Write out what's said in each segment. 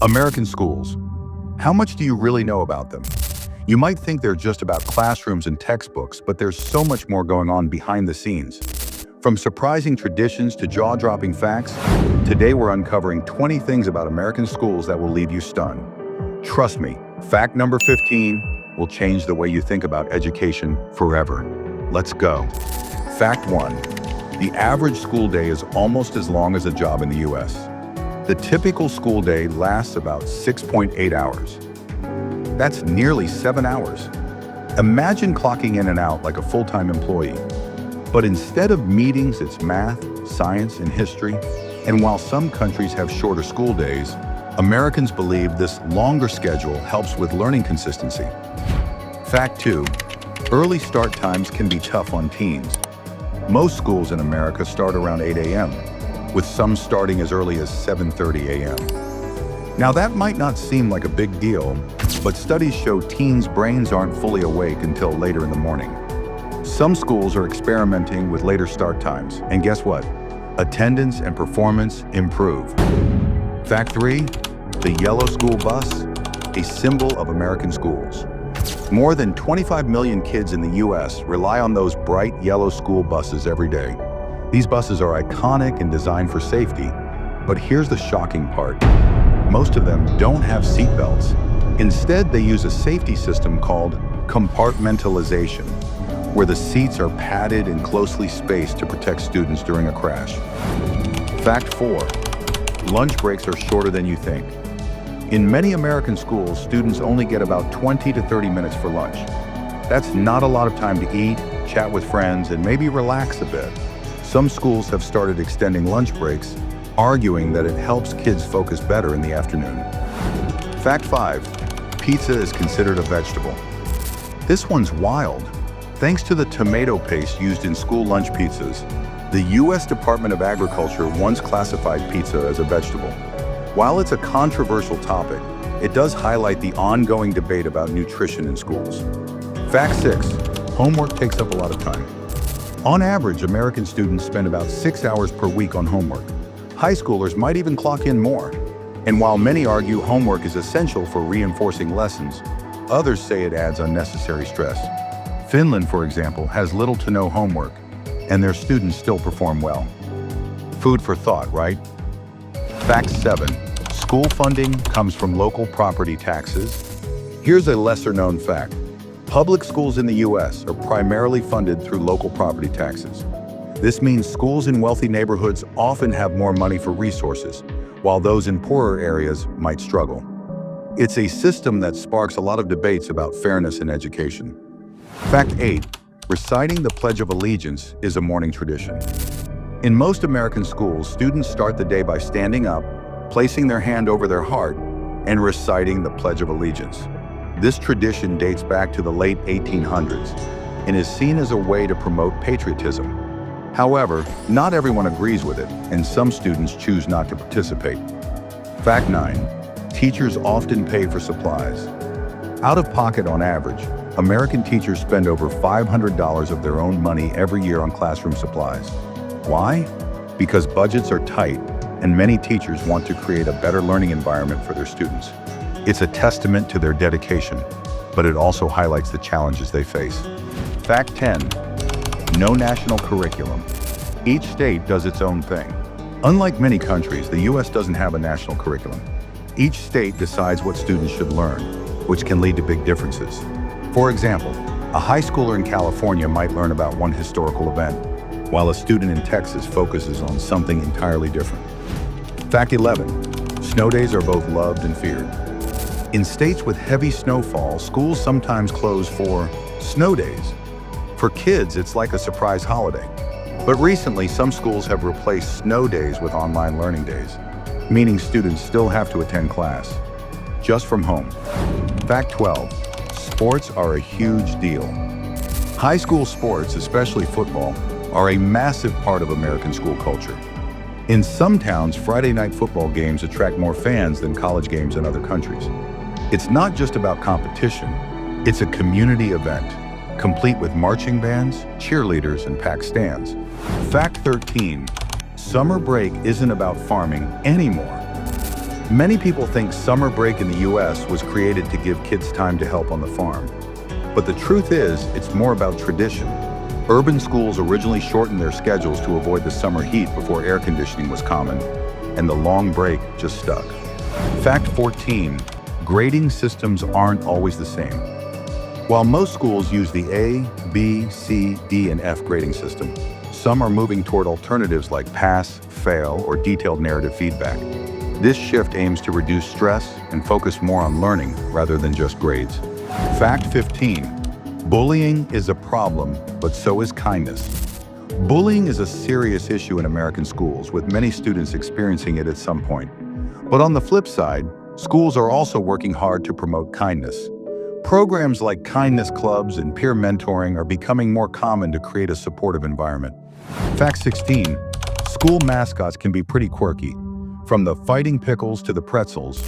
American schools. How much do you really know about them? You might think they're just about classrooms and textbooks, but there's so much more going on behind the scenes. From surprising traditions to jaw-dropping facts, today we're uncovering 20 things about American schools that will leave you stunned. Trust me, fact number 15 will change the way you think about education forever. Let's go. Fact 1. The average school day is almost as long as a job in the US. The typical school day lasts about 6.8 hours. That's nearly 7 hours. Imagine clocking in and out like a full-time employee. But instead of meetings, it's math, science, and history. And while some countries have shorter school days, Americans believe this longer schedule helps with learning consistency. Fact 2. Early start times can be tough on teens. Most schools in America start around 8 a.m., with some starting as early as 7:30 a.m. Now that might not seem like a big deal, but studies show teens' brains aren't fully awake until later in the morning. Some schools are experimenting with later start times, and guess what? Attendance and performance improve. Fact 3. The yellow school bus, a symbol of American schools. More than 25 million kids in the US rely on those bright yellow school buses every day. These buses are iconic and designed for safety, but here's the shocking part. Most of them don't have seat belts. Instead, they use a safety system called compartmentalization, where the seats are padded and closely spaced to protect students during a crash. Fact 4. Lunch breaks are shorter than you think. In many American schools, students only get about 20 to 30 minutes for lunch. That's not a lot of time to eat, chat with friends, and maybe relax a bit. Some schools have started extending lunch breaks, arguing that it helps kids focus better in the afternoon. Fact 5. Pizza is considered a vegetable. This one's wild. Thanks to the tomato paste used in school lunch pizzas, the U.S. Department of Agriculture once classified pizza as a vegetable. While it's a controversial topic, it does highlight the ongoing debate about nutrition in schools. Fact 6. Homework takes up a lot of time. On average, American students spend about 6 hours per week on homework. High schoolers might even clock in more. And while many argue homework is essential for reinforcing lessons, others say it adds unnecessary stress. Finland, for example, has little to no homework, and their students still perform well. Food for thought, right? Fact 7. School funding comes from local property taxes. Here's a lesser-known fact. Public schools in the U.S. are primarily funded through local property taxes. This means schools in wealthy neighborhoods often have more money for resources, while those in poorer areas might struggle. It's a system that sparks a lot of debates about fairness in education. Fact 8. Reciting the Pledge of Allegiance is a morning tradition. In most American schools, students start the day by standing up, placing their hand over their heart, and reciting the Pledge of Allegiance. This tradition dates back to the late 1800s and is seen as a way to promote patriotism. However, not everyone agrees with it, and some students choose not to participate. Fact 9. Teachers often pay for supplies. Out of pocket on average, American teachers spend over $500 of their own money every year on classroom supplies. Why? Because budgets are tight, and many teachers want to create a better learning environment for their students. It's a testament to their dedication, but it also highlights the challenges they face. Fact 10. No national curriculum. Each state does its own thing. Unlike many countries, the U.S. doesn't have a national curriculum. Each state decides what students should learn, which can lead to big differences. For example, a high schooler in California might learn about one historical event, while a student in Texas focuses on something entirely different. Fact 11. Snow days are both loved and feared. In states with heavy snowfall, schools sometimes close for snow days. For kids, it's like a surprise holiday. But recently, some schools have replaced snow days with online learning days, meaning students still have to attend class, just from home. Fact 12. Sports are a huge deal. High school sports, especially football, are a massive part of American school culture. In some towns, Friday night football games attract more fans than college games in other countries. It's not just about competition, it's a community event, complete with marching bands, cheerleaders, and packed stands. Fact 13. Summer break isn't about farming anymore. Many people think summer break in the US was created to give kids time to help on the farm. But the truth is, it's more about tradition. Urban schools originally shortened their schedules to avoid the summer heat before air conditioning was common, and the long break just stuck. Fact 14, grading systems aren't always the same. While most schools use the A, B, C, D, and F grading system, some are moving toward alternatives like pass, fail, or detailed narrative feedback. This shift aims to reduce stress and focus more on learning rather than just grades. Fact 15. Bullying is a problem, but so is kindness. Bullying is a serious issue in American schools, with many students experiencing it at some point. But on the flip side, schools are also working hard to promote kindness. Programs like kindness clubs and peer mentoring are becoming more common to create a supportive environment. Fact 16. School mascots can be pretty quirky. From the fighting pickles to the pretzels,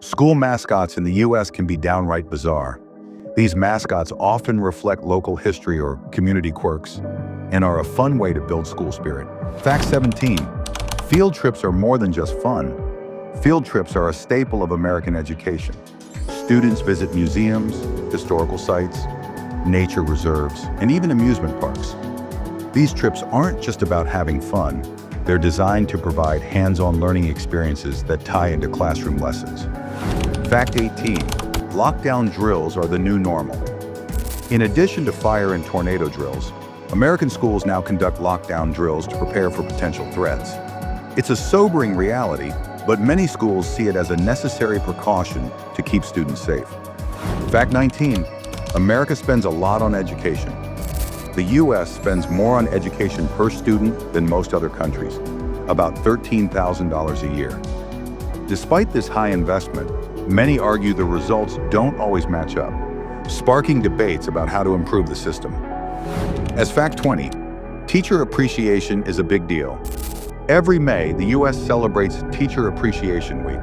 school mascots in the US can be downright bizarre. These mascots often reflect local history or community quirks and are a fun way to build school spirit. Fact 17. Field trips are more than just fun. Field trips are a staple of American education. Students visit museums, historical sites, nature reserves, and even amusement parks. These trips aren't just about having fun. They're designed to provide hands-on learning experiences that tie into classroom lessons. Fact 18. Lockdown drills are the new normal. In addition to fire and tornado drills, American schools now conduct lockdown drills to prepare for potential threats. It's a sobering reality, but many schools see it as a necessary precaution to keep students safe. Fact 19. America spends a lot on education. The US spends more on education per student than most other countries, about $13,000 a year. Despite this high investment, many argue the results don't always match up, sparking debates about how to improve the system. As fact 20, teacher appreciation is a big deal. Every May, the US celebrates Teacher Appreciation Week.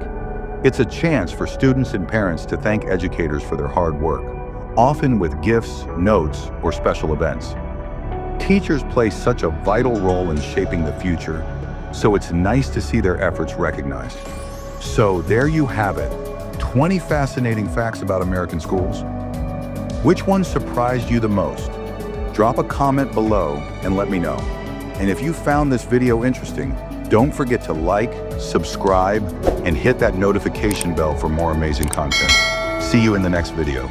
It's a chance for students and parents to thank educators for their hard work, often with gifts, notes, or special events. Teachers play such a vital role in shaping the future, so it's nice to see their efforts recognized. So there you have it, 20 fascinating facts about American schools. Which one surprised you the most? Drop a comment below and let me know. And if you found this video interesting, don't forget to like, subscribe, and hit that notification bell for more amazing content. See you in the next video.